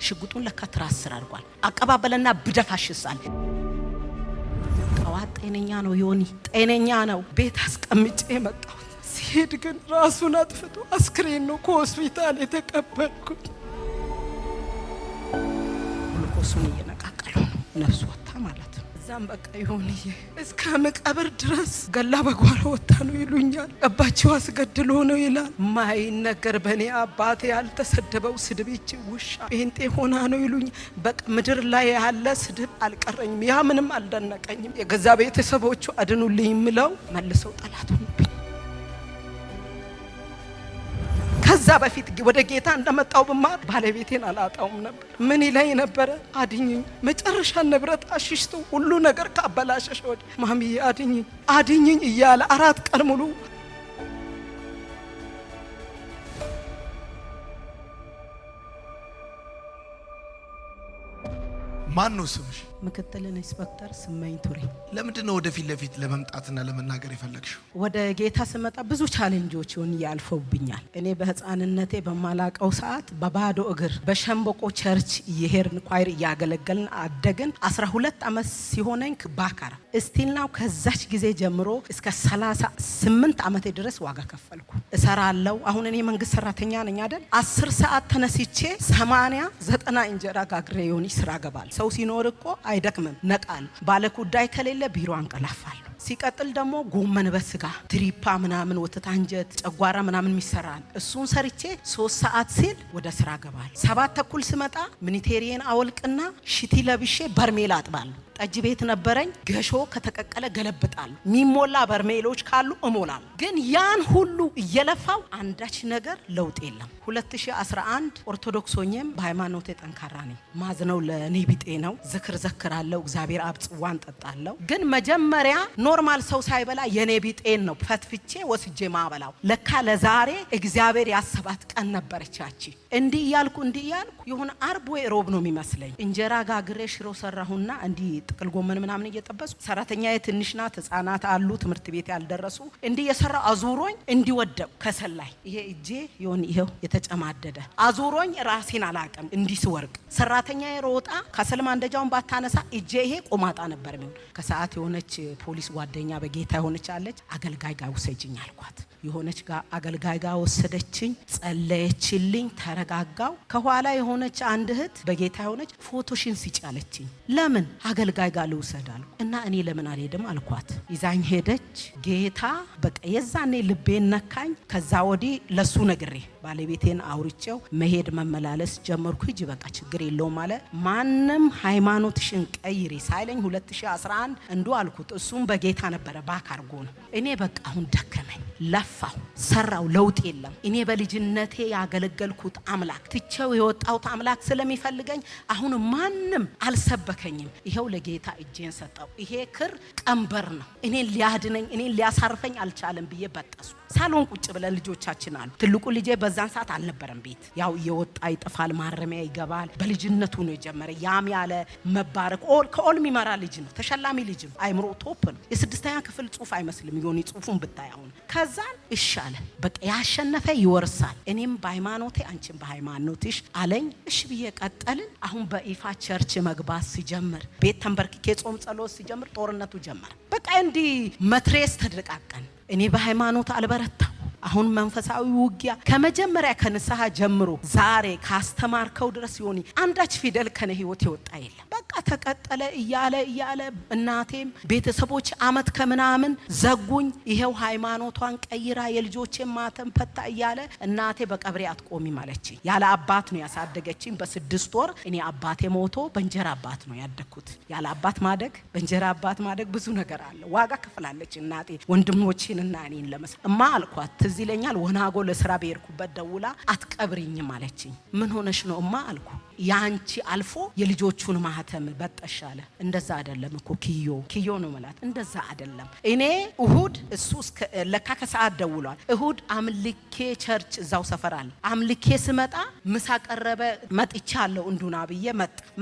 ሽጉጡን ለካ ትራስ ስር አድርጓል። አቀባበለና ብደፋሽሳል። ጠዋት ጤነኛ ነው ዮኒ፣ ጤነኛ ነው። ቤት አስቀምጬ መጣሁ። ሲሄድ ግን ራሱን አጥፍቶ አስክሬን ነው ከሆስፒታል የተቀበልኩት። ግሉኮሱን እየነቃቀሉ ነው፣ ነፍሱ ወጣ ማለት ነው። እዛም በቃ ዮኒዬ እስከ መቃብር ድረስ ገላ በጓሮ ወጣ ነው ይሉኛል። አባቸው አስገድሎ ነው ይላል። ማይነገር በኔ አባቴ ያልተሰደበው ስድብ ይቺ ውሻ ጴንጤ ሆና ነው ይሉኝ። በቃ ምድር ላይ ያለ ስድብ አልቀረኝም። ያ ምንም አልደነቀኝም። የገዛ ቤተሰቦቹ አድኑልኝ ምለው መልሰው ጠላት ሆኑብኝ። ከዛ በፊት ወደ ጌታ እንደመጣው በማር ባለቤቴን አላጣውም ነበር። ምን ይለኝ ነበር? አድኝኝ፣ መጨረሻ ንብረት አሽሽቶ ሁሉ ነገር ካበላሸሽ ወዲህ ማሚዬ አድኝኝ አድኝኝ እያለ 4 ቀን ሙሉ ማን ነው ስምሽ? ምክትል ኢንስፔክተር ስመኝ ቱሬ። ለምንድን ነው ወደፊት ለፊት ለመምጣትና ለመናገር የፈለግሽው? ወደ ጌታ ስመጣ ብዙ ቻሌንጆች ያልፈውብኛል። እኔ በህፃንነቴ በማላቀው ሰዓት በባዶ እግር በሸምበቆ ቸርች እየሄድን ኳይር እያገለገልን አደግን። 12 ዓመት ሲሆነኝ ባካራ እስቲልናው ከዛች ጊዜ ጀምሮ እስከ 38 ዓመት ድረስ ዋጋ ከፈልኩ። እሰራለሁ። አሁን እኔ መንግስት ሰራተኛ ነኝ አይደል? 10 ሰዓት ተነስቼ 80 90 እንጀራ ጋግሬ ዮኒ ስራ ገባል። ሰው ሲኖር እኮ አይደክምም፣ ነቃል። ባለ ጉዳይ ከሌለ ቢሮ አንቀላፋል። ሲቀጥል ደግሞ ጎመን በስጋ ትሪፓ ምናምን ወተት አንጀት ጨጓራ ምናምን ይሰራል። እሱን ሰርቼ 3 ሰዓት ሲል ወደ ስራ ገባል። 7 ተኩል ስመጣ ሚኒቴሪየን አወልቅና ሽቲ ለብሼ በርሜል አጥባለሁ። ጠጅ ቤት ነበረኝ። ገሾ ከተቀቀለ ገለብጣል። ሚሞላ በርሜሎች ካሉ እሞላል። ግን ያን ሁሉ እየለፋው አንዳች ነገር ለውጥ የለም። 2011 ኦርቶዶክስ ሆኜም በሃይማኖቴ ጠንካራ ነኝ። ማዝነው ለኔ ቢጤ ነው። ዝክር ዘክራለሁ። እግዚአብሔር አብ ጽዋን ጠጣለሁ። ግን መጀመሪያ ኖርማል ሰው ሳይበላ የኔ ቢጤን ነው ፈትፍቼ ወስጄ ማበላው። ለካ ለዛሬ እግዚአብሔር ያሰባት ቀን ነበረቻቺ። እንዲህ ያልኩ ይሁን አርብ ወይ ሮብ ነው የሚመስለኝ። እንጀራ ጋግሬ ሽሮ ሰራሁና እንዲህ ጥቅል ጎመን ምናምን እየጠበስኩ ሰራተኛዬ ትንሽ ናት፣ ህፃናት አሉ ትምህርት ቤት ያልደረሱ። እንዲህ የሰራው አዙሮኝ እንዲወደው ከሰላይ ይሄ እጄ ይሄው የተጨማደደ አዙሮኝ ራሴን አላቀም እንዲህ ስወርቅ ሰራተኛዬ ሮጣ ከሰል ማንደጃውን ባታነሳ እጄ ይሄ ቆማጣ ነበር የሚሆን። ከሰዓት የሆነች ፖሊስ ጓደኛ በጌታ የሆነች አለች። አገልጋይ ጋር ወሰጂኝ አልኳት። የሆነች ጋር አገልጋይ ጋር ወሰደችኝ። ጸለየችልኝ፣ ተረጋጋው። ከኋላ የሆነች አንድ እህት በጌታ የሆነች ፎቶሽን ሲጫለችኝ። ለምን አገልጋይ ጋር ልውሰዳል እና እኔ ለምን አልሄድም አልኳት። ይዛኝ ሄደች። ጌታ በቃ የዛኔ ልቤን ነካኝ። ከዛ ወዲህ ለሱ ነግሬ ባለቤቴን አውርቼው መሄድ መመላለስ ጀመርኩ። ሂጂ በቃ ችግር የለውም አለ። ማንም ሃይማኖትሽን ቀይሪ ሳይለኝ 2011 እንዱ አልኩት። እሱም በጌታ ነበረ ባካርጎ ነው። እኔ በቃ አሁን ደከመኝ፣ ለፋው፣ ሰራው፣ ለውጥ የለም። እኔ በልጅነቴ ያገለገልኩት አምላክ ትቼው የወጣሁት አምላክ ስለሚፈልገኝ አሁን ማንም አልሰበከኝም። ይሄው ለጌታ እጄን ሰጠው። ይሄ ክር ቀንበር ነው። እኔን ሊያድነኝ እኔን ሊያሳርፈኝ አልቻለም ብዬ በጠሱ። ሳሎን ቁጭ ብለን ልጆቻችን አሉ። ትልቁ ልጄ በዛን ሰዓት አልነበረም ቤት። ያው እየወጣ ይጥፋል፣ ማረሚያ ይገባል። በልጅነቱ ነው የጀመረ። ያም ያለ መባረክ ከኦል የሚመራ ልጅ ነው። ተሸላሚ ልጅ ነው። አይምሮ ቶፕ ነው። የ6ኛ ክፍል ጽሁፍ አይመስልም ዮኒ ጽሁፉን ብታይ አሁን። ከዛን እሻለ በቃ ያሸነፈ ይወርሳል። እኔም በሃይማኖቴ አንቺም በሃይማኖትሽ አለኝ። እሺ ብዬ ቀጠልን። አሁን በኢፋ ቸርች መግባት ሲጀምር ቤት ተንበርክኬ ጾም ጸሎት ሲጀምር ጦርነቱ ጀመረ። በቃ እንዲህ መትሬስ ተደቃቀን። እኔ በሃይማኖት አልበረታው። አሁን መንፈሳዊ ውጊያ ከመጀመሪያ ከንስሐ ጀምሮ ዛሬ ካስተማርከው ድረስ ዮኒ አንዳች ፊደል ከነ ህይወት ይወጣ የለም። በቃ ተቀጠለ እያለ እናቴም ቤተሰቦች አመት ከምናምን ዘጉኝ። ይሄው ሃይማኖቷን ቀይራ የልጆቼን ማተም ፈታ እያለ እናቴ በቀብሬ አትቆሚ ማለችኝ። ያለ አባት ነው ያሳደገችኝ። በ6 ወር እኔ አባቴ ሞቶ በእንጀራ አባት ነው ያደግኩት። ያለ አባት ማደግ በእንጀራ አባት ማደግ ብዙ ነገር አለ። ዋጋ ከፍላለች እናቴ ወንድሞቼንና እኔን እማ አልኳት። ትዝ ይለኛል ወናጎ ለስራ በየርኩበት ደውላ አትቀብሪኝም አለችኝ። ምን ሆነሽ ነው እማ አልኩ። ያንቺ አልፎ የልጆቹን ማህተም በጠሻለ። እንደዛ አይደለም እኮ ኪዮ ነው ማለት እንደዛ አይደለም። እኔ እሁድ እሱ ለካ ከሰዓት ደውሏል። እሁድ አምልኬ ቸርች እዛው ሰፈራል አምልኬ ስመጣ ምሳ ቀረበ። መጥቻለሁ እንዱና ብዬ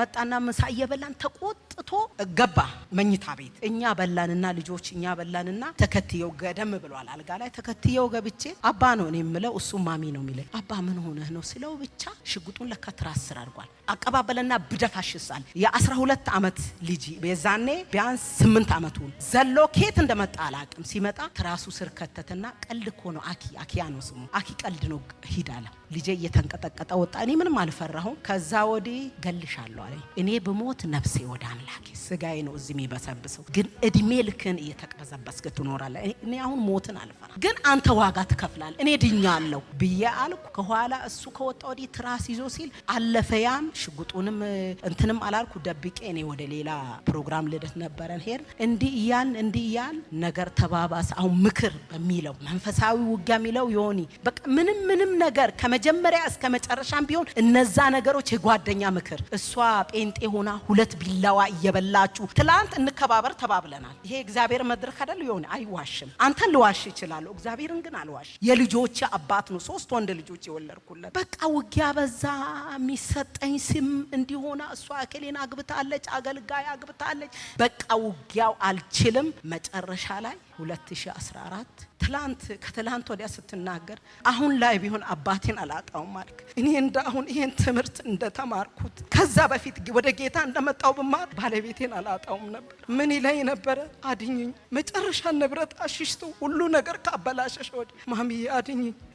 መጣና ምሳ እየበላን ተቆጥ አምጥቶ ገባ መኝታ ቤት። እኛ በላንና ልጆች እኛ በላንና ተከትየው ገደም ብሏል አልጋ ላይ ተከትየው ገብቼ አባ ነው እኔ የምለው እሱ ማሚ ነው የሚለኝ። አባ ምን ሆነህ ነው ስለው ብቻ ሽጉጡን ለካ ትራስ ስር አድርጓል። አቀባበለና ብደፋሽሳል። የ12 ዓመት ልጅ በዛኔ ቢያንስ 8 ዓመቱ ዘሎ ኬት እንደመጣ አላቅም። ሲመጣ ትራሱ ስር ከተተና ቀልድ እኮ ነው አኪያ ነው ስሙ አኪ ቀልድ ነው ሂድ አለ። ልጄ እየተንቀጠቀጠ ወጣ። እኔ ምንም አልፈራሁም። ከዛ ወዲህ ገልሻለሁ አለኝ። እኔ በሞት ነፍሴ ወደ አምላኬ ስጋዬ ነው እዚህ የሚበሰብሰው፣ ግን እድሜ ልክን እየተቀበዘበስክ ትኖራለህ። እኔ አሁን ሞትን አልፈራ፣ ግን አንተ ዋጋ ትከፍላለህ። እኔ ድኛለሁ ብዬ አልኩ። ከኋላ እሱ ከወጣ ወዲህ ትራስ ይዞ ሲል አለፈያም ሽጉጡንም እንትንም አላልኩ ደብቄ እኔ ወደ ሌላ ፕሮግራም ልደት ነበረን ሄር እንዲህ እያል ነገር ተባባሰ። አሁን ምክር በሚለው መንፈሳዊ ውጊያ የሚለው ዮኒ በቃ ምንም ነገር ከመጀመሪያ እስከ መጨረሻም ቢሆን እነዛ ነገሮች የጓደኛ ምክር። እሷ ጴንጤ ሆና 2 ቢላዋ እየበላችሁ ትላንት እንከባበር ተባብለናል። ይሄ እግዚአብሔር መድረክ አይደል ዮኒ? አይዋሽም። አንተን ልዋሽ ይችላል፣ እግዚአብሔርን ግን አልዋሽ። የልጆች አባት ነው፣ 3 ወንድ ልጆች የወለድኩለት። በቃ ውጊያ በዛ። የሚሰጠኝ ስም እንዲሆና እሷ እከሌን አግብታለች፣ አገልጋይ አግብታለች። በቃ ውጊያው አልችልም። መጨረሻ ላይ 2014 ከትላንት ወዲያ ስትናገር አሁን ላይ ቢሆን አባቴን አላጣውም አልክ። እኔ አሁን ይሄን ትምህርት እንደተማርኩት ከዛ በፊት ወደ ጌታ እንደመጣው ብማር ባለቤቴን አላጣውም ነበር። ምን ይለኝ ነበረ? አድኝኝ። መጨረሻ ንብረት አሽሽቶ ሁሉ ነገር ካበላሸሽ ወዲህ ማሚዬ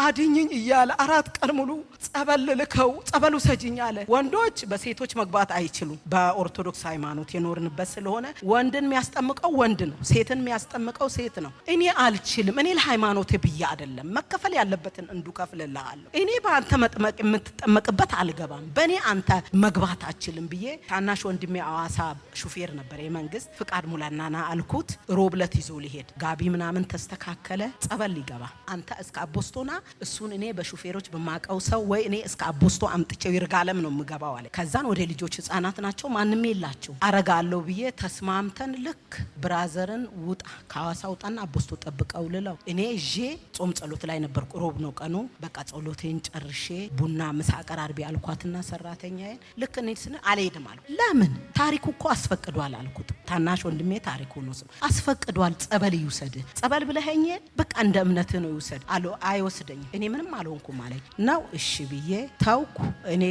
አድኝኝ እያለ 4 ቀን ሙሉ ጸበል ልከው ጸበሉ ሰጂኝ አለ። ወንዶች በሴቶች መግባት አይችሉም። በኦርቶዶክስ ሃይማኖት የኖርንበት ስለሆነ ወንድን የሚያስጠምቀው ወንድ ነው፣ ሴትን የሚያስጠምቀው ሴት ነው። እኔ አልችልም። እኔ ለሃይማኖቴ ብዬ አይደለም፣ መከፈል ያለበትን እንዱከፍልልሃለሁ። እኔ በአንተ መጥመቅ የምትጠመቅበት አልገባም፣ በእኔ አንተ መግባት አችልም ብዬ ታናሽ ወንድሜ አዋሳ ሹፌር ነበር የመንግስት ፍቃድ ሙላናና አልኩት። ሮብለት ይዞ ሊሄድ ጋቢ ምናምን ተስተካከለ። ጸበል ሊገባ አንተ እስከ አቦስቶና እሱን እኔ በሹፌሮች በማቀው ሰው ወይ እኔ እስከ አቦስቶ አምጥቼው ይርጋለም ነው የምገባው አለ። ከዛን ወደ ልጆች ህፃናት ናቸው ማንም የላቸው አረጋለሁ ብዬ ተስማምተን ልክ ብራዘርን ውጣ ከአዋሳ ውጣና አቦስቶ ጠብቀው ልለው እኔ እጄ ጾም ጸሎት ላይ ነበርኩ። ሮብ ነው ቀኑ። በቃ ጸሎቴን ጨርሼ ቡና ምሳ ቀራርቢ አልኳትና ሰራተኛዬን ልክ እኔ ስነ አልሄድም አልኩ። ለምን? ታሪኩ እኮ አስፈቅዷል አልኩት። ታናሽ ወንድሜ ታሪኩ ነው አስፈቅዷል። ጸበል ይውሰድ ጸበል ብለኸኝ በቃ እንደ እምነት ነው ይውሰድ አሎ። አይወስደኝ እኔ ምንም አልሆንኩም ማለት ነው። እሺ ብዬ ታውኩ። እኔ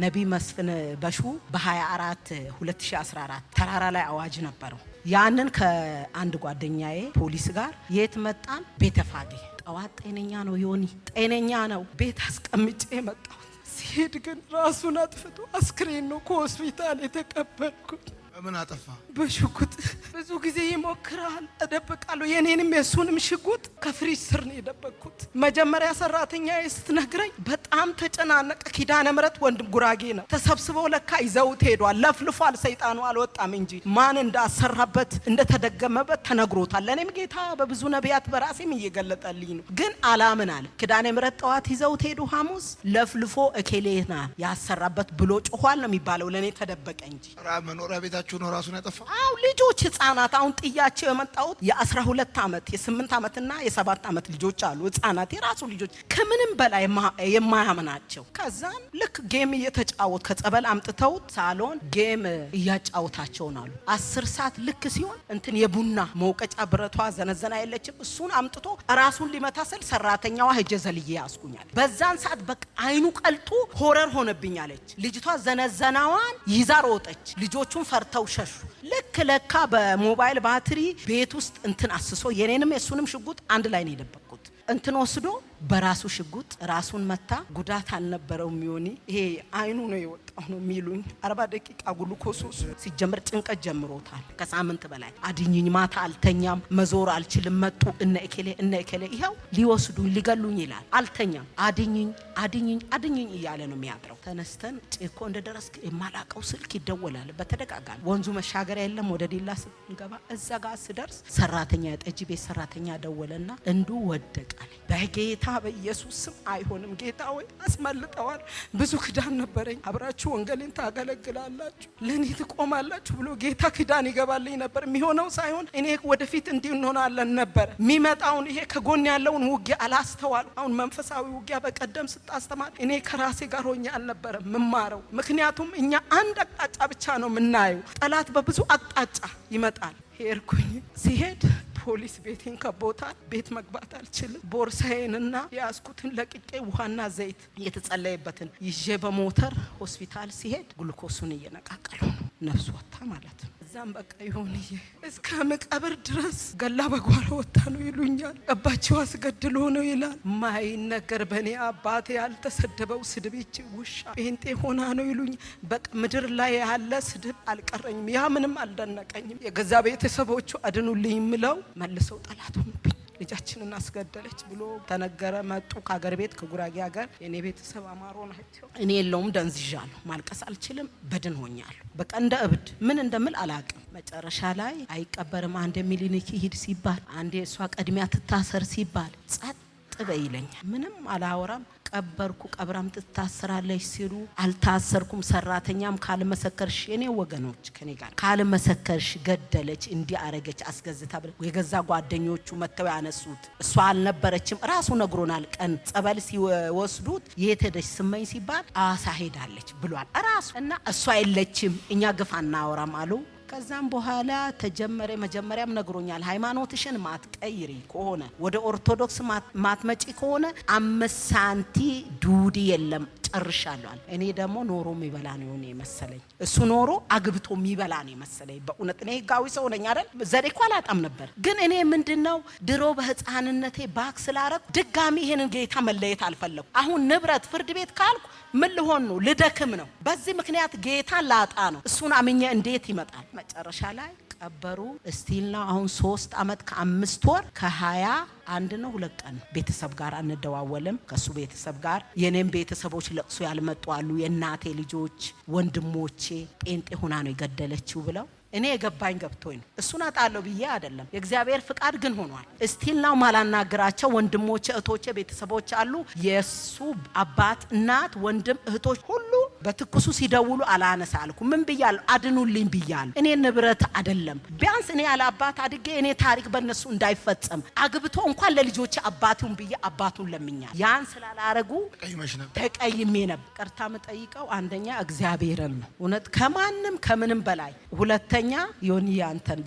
ነቢይ መስፍን በሹ በ24 2014 ተራራ ላይ አዋጅ ነበረው። ያንን ከአንድ ጓደኛዬ ፖሊስ ጋር የት መጣን? ቤተፋጌ። ጠዋት ጤነኛ ነው ዮኒ ጤነኛ ነው። ቤት አስቀምጬ መጣሁ። ሲሄድ ግን ራሱን አጥፍቶ አስክሬን ነው ከሆስፒታል የተቀበልኩት። ምን አጠፋ? በሽጉጥ ብዙ ጊዜ ይሞክራል፣ እደብቃለሁ። የኔንም የሱንም ሽጉጥ ከፍሪጅ ስር ነው የደበቅኩት። መጀመሪያ ሰራተኛ ስትነግረኝ በጣም ተጨናነቀ። ኪዳነ ምሕረት ወንድም ጉራጌ ነው። ተሰብስበው ለካ ይዘውት ሄዷል። ለፍልፏል። ሰይጣኑ አልወጣም እንጂ ማን እንዳሰራበት እንደተደገመበት ተነግሮታል። ለኔም ጌታ በብዙ ነቢያት በራሴም እየገለጠልኝ ነው። ግን አላምን አለ። ኪዳነ ምሕረት ጠዋት ይዘውት ሄዱ። ሐሙስ ለፍልፎ እከሌና ያሰራበት ብሎ ጮኋል ነው የሚባለው። ለኔ ተደበቀ እንጂ መኖሪያ ቤታችሁ ነው ራሱን ያጠፋ። አው ልጆች ህፃናት አሁን ጥያቸው የመጣሁት የ12 ዓመት የ8 ዓመትና የ7 ዓመት ልጆች አሉ። ህፃናት የራሱ ልጆች ከምንም በላይ የማያምናቸው። ከዛን ልክ ጌም እየተጫወት ከጸበል አምጥተውት ሳሎን ጌም እያጫወታቸውን አሉ። 10 ሰዓት ልክ ሲሆን እንትን የቡና መውቀጫ ብረቷ ዘነዘና የለችም እሱን አምጥቶ ራሱን ሊመታ ስል ሰራተኛዋ ሄጀ ዘልዬ ያስኩኛል። በዛን ሰዓት በቃ አይኑ ቀልጡ ሆረር ሆነብኛለች። ልጅቷ ዘነዘናዋን ይዛ ሮጠች። ልጆቹን ፈርተው ሸሹ። ልክ ለካ በሞባይል ባትሪ ቤት ውስጥ እንትን አስሶ የኔንም የሱንም ሽጉጥ አንድ ላይ ነው የደበቅኩት። እንትን ወስዶ በራሱ ሽጉጥ ራሱን መታ። ጉዳት አልነበረውም። ዮኒ ይሄ አይኑ ነው የወጣው ነው የሚሉኝ። 40 ደቂቃ ግሉኮስ ሲጀምር ጭንቀት ጀምሮታል። ከሳምንት በላይ አድኝኝ፣ ማታ አልተኛም፣ መዞር አልችልም። መጡ እነ እከሌ ይኸው ሊወስዱኝ ሊገሉኝ ይላል። አልተኛም። አድኝኝ እያለ ነው የሚያድረው። ተነስተን ጭኮ እንደደረስክ የማላቀው ስልክ ይደወላል በተደጋጋሚ። ወንዙ መሻገሪያ የለም። ወደ ዲላ ስንገባ እዛ ጋር ስደርስ ሰራተኛ ጠጅ ቤት ሰራተኛ ደወለና እንዱ ወደቃል። በጌታ በኢየሱስ ስም አይሆንም ጌታ ወይ አስመልጠዋል። ብዙ ክዳን ነበረኝ። አብራችሁ ቆማችሁ ወንጌልን ታገለግላላችሁ፣ ለኔ ትቆማላችሁ ብሎ ጌታ ኪዳን ይገባልኝ ነበር። የሚሆነው ሳይሆን እኔ ወደፊት እንዲህ እንሆናለን ነበር። የሚመጣውን ይሄ ከጎን ያለውን ውጊያ አላስተዋል። አሁን መንፈሳዊ ውጊያ በቀደም ስታስተማር እኔ ከራሴ ጋር ሆኜ አልነበረም መማረው። ምክንያቱም እኛ አንድ አቅጣጫ ብቻ ነው የምናየው። ጠላት በብዙ አቅጣጫ ይመጣል። ሄድኩኝ። ሲሄድ ፖሊስ ቤቴን ከቦታል። ቤት መግባት አልችልም። ቦርሳዬንና ያስኩትን ለቅቄ ውሃና ዘይት እየተጸለየበትን ይዤ በሞተር ሆስፒታል ሲሄድ ግሉኮሱን እየነቃቀሉ ነው። ነፍሱ ወጣ ማለት ነው። እዛም በቃ ይሆንዬ እስከ መቃብር ድረስ ገላ በጓሮ ወጣ ነው ይሉኛል። አባቸው አስገድሎ ነው ይላል። ማይነገር በኔ አባቴ ያልተሰደበው ስድብ ይቺ ውሻ ጴንጤ ሆና ነው ይሉኝ። በቃ ምድር ላይ ያለ ስድብ አልቀረኝም። ያ ምንም አልደነቀኝም። የገዛ ቤተሰቦቹ አድኑልኝ ምለው መልሰው ጠላት ሆኑብኝ። ልጃችንን አስገደለች ብሎ ተነገረ። መጡ ከሀገር ቤት ከጉራጌ ሀገር። የኔ ቤተሰብ አማሮ ናቸው። እኔ የለውም ደንዝዣለሁ። ማልቀስ አልችልም። በድን ሆኛለሁ። በቃ እንደ እብድ ምን እንደምል አላቅም። መጨረሻ ላይ አይቀበርም። አንዴ ሚሊኒክ ይሂድ ሲባል፣ አንዴ እሷ ቀድሚያ ትታሰር ሲባል ጸጥ በይ ይለኛል። ምንም አላወራም። ቀበርኩ። ቀብራም ትታሰራለች ሲሉ አልታሰርኩም። ሰራተኛም ካልመሰከርሽ የኔ ወገኖች ከኔ ጋር ካልመሰከርሽ ገደለች፣ እንዲህ አረገች፣ አስገዝታ ብለ የገዛ ጓደኞቹ መተው ያነሱት እሷ አልነበረችም። ራሱ ነግሮናል። ቀን ጸበል ሲወስዱት የት ሄደች ስመኝ ሲባል አዋሳ ሄዳለች ብሏል ራሱ። እና እሷ የለችም እኛ ግፍ አናወራም አሉ። ከዛም በኋላ ተጀመረ። መጀመሪያም ነግሮኛል። ሃይማኖትሽን ማትቀይሪ ከሆነ ወደ ኦርቶዶክስ ማትመጪ ከሆነ 5 ሳንቲ ዱዲ የለም ጨርሻለሁ። እኔ ደግሞ ኖሮ የሚበላ ነው የመሰለኝ። እሱ ኖሮ አግብቶ የሚበላ ነው የመሰለኝ። በእውነት እኔ ህጋዊ ሰው ነኝ አይደል? ዘዴ እኮ አላጣም ነበር። ግን እኔ ምንድነው ድሮ በህፃንነቴ ባክ ስላረኩ ድጋሚ ይሄንን ጌታ መለየት አልፈለኩ። አሁን ንብረት ፍርድ ቤት ካልኩ ምን ልሆን ነው? ልደክም ነው። በዚህ ምክንያት ጌታን ላጣ ነው። እሱን አምኜ እንዴት ይመጣል? መጨረሻ ላይ ቀበሩ። እስቲል ነው አሁን 3 አመት ከ5 ወር ከ21 ነው 2 ቀን ቤተሰብ ጋር አንደዋወልም። ከሱ ቤተሰብ ጋር የኔም ቤተሰቦች ለቅሶ ያልመጡ አሉ። የእናቴ ልጆች ወንድሞቼ ጴንጤ ሆና ነው የገደለችው ብለው እኔ የገባኝ ገብቶኝ ነው። እሱን አጣለው ብዬ አይደለም። የእግዚአብሔር ፍቃድ ግን ሆኗል። እስቲል ነው ማላናግራቸው ወንድሞቼ እህቶቼ ቤተሰቦች አሉ። የሱ አባት እናት ወንድም እህቶች ሁሉ በትኩሱ ሲደውሉ አላነሳ አልኩ። ምን ብያለሁ? አድኑልኝ ብያለሁ። እኔ ንብረት አይደለም። ቢያንስ እኔ ያለ አባት አድጌ እኔ ታሪክ በእነሱ እንዳይፈጸም አግብቶ እንኳን ለልጆቼ አባቱን ብዬ አባቱን ለምኛል። ያን ስላላረጉ ተቀይሜ ነበር። ቅርታ መጠይቀው አንደኛ እግዚአብሔርን ነው እውነት ከማንም ከምንም በላይ። ሁለተኛ ዮኒ አንተን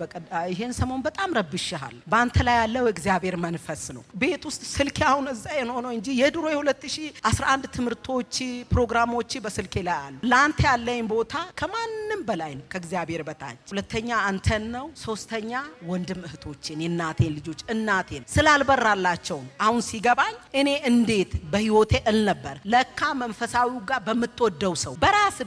ይሄን ሰሞን በጣም ረብሽሃል። ባንተ ላይ ያለው እግዚአብሔር መንፈስ ነው። ቤት ውስጥ ስልክ አሁን እዛ ነው እንጂ የድሮ የ2011 ትምህርቶች ፕሮግራሞች በስልክ ላይ አሉ። ላንተ ያለኝ ቦታ ከማንም በላይ ነው፣ ከእግዚአብሔር በታች። ሁለተኛ አንተን ነው። ሶስተኛ ወንድም እህቶችን የእናቴን ልጆች እናቴን ስላልበራላቸው አሁን ሲገባኝ እኔ እንዴት በህይወቴ እል ነበር። ለካ መንፈሳዊው ጋር በምትወደው ሰው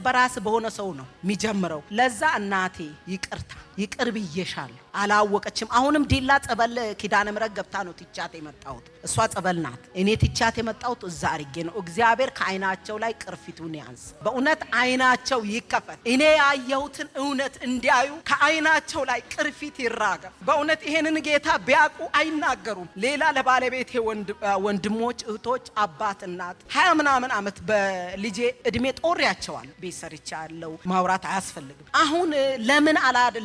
በራስ በሆነ ሰው ነው የሚጀምረው። ለዛ እናቴ ይቅርታ ይቅር ብዬሻለሁ። አላወቀችም። አሁንም ዲላ ጸበል ኪዳነ ምሕረት ገብታ ነው ትቻት የመጣሁት። እሷ ጸበል ናት። እኔ ትቻት የመጣሁት እዛ አርጌ ነው። እግዚአብሔር ከአይናቸው ላይ ቅርፊቱን ያንስ። በእውነት አይናቸው ይከፈት። እኔ ያየሁትን እውነት እንዲያዩ ከአይናቸው ላይ ቅርፊት ይራገፍ። በእውነት ይሄንን ጌታ ቢያውቁ አይናገሩም። ሌላ ለባለቤቴ ወንድሞች እህቶች አባት እናት 20 ምናምን አመት በልጄ እድሜ ጦሪያቸዋል። ቤት ሰርቻለሁ። ማውራት አያስፈልግም። አሁን ለምን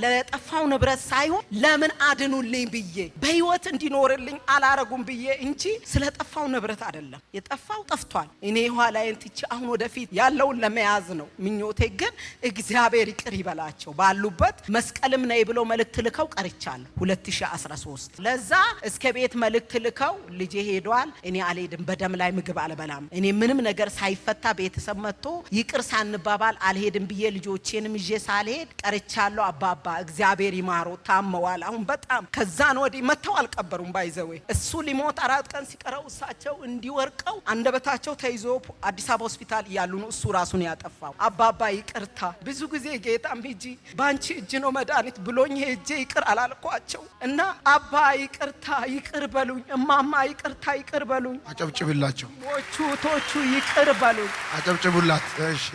ለጠፋው ንብረት ሳይሆን ለምን አድኑልኝ ብዬ በህይወት እንዲኖርልኝ አላረጉም ብዬ እንጂ ስለጠፋው ንብረት አይደለም። የጠፋው ጠፍቷል። እኔ ኋላዬን ትቼ አሁን ወደፊት ያለውን ለመያዝ ነው ምኞቴ። ግን እግዚአብሔር ይቅር ይበላቸው። ባሉበት መስቀልም ነይ ብሎ መልእክት ልከው ቀርቻለሁ 2013። ለዛ እስከ ቤት መልእክት ልከው ልጄ ሄዷል፣ እኔ አልሄድም፣ በደም ላይ ምግብ አልበላም፣ እኔ ምንም ነገር ሳይፈታ ቤተሰብ መጥቶ ይቅር ሳንባባል አልሄድም ብዬ ልጆቼንም ይዤ ሳልሄድ ቀርቻለሁ። አባባ እግዚአብሔር ይማሮ ታመዋል። አሁን በጣም ከዛን ወዲህ መተው አልቀበሩም። ባይዘዌ እሱ ሊሞት 4 ቀን ሲቀረው እሳቸው እንዲወርቀው አንደበታቸው ተይዞ አዲስ አበባ ሆስፒታል እያሉ ነው እሱ ራሱን ያጠፋው። አባባ ይቅርታ፣ ብዙ ጊዜ ጌታም ሂጂ ባንቺ እጅ ነው መድኃኒት ብሎኝ ሄጄ ይቅር አላልኳቸው እና አባ ይቅርታ ይቅር በሉኝ፣ እማማ ይቅርታ ይቅር በሉኝ። አጨብጭብላቸው። ቶቹ ይቅር በሉኝ። አጨብጭቡላት። እሺ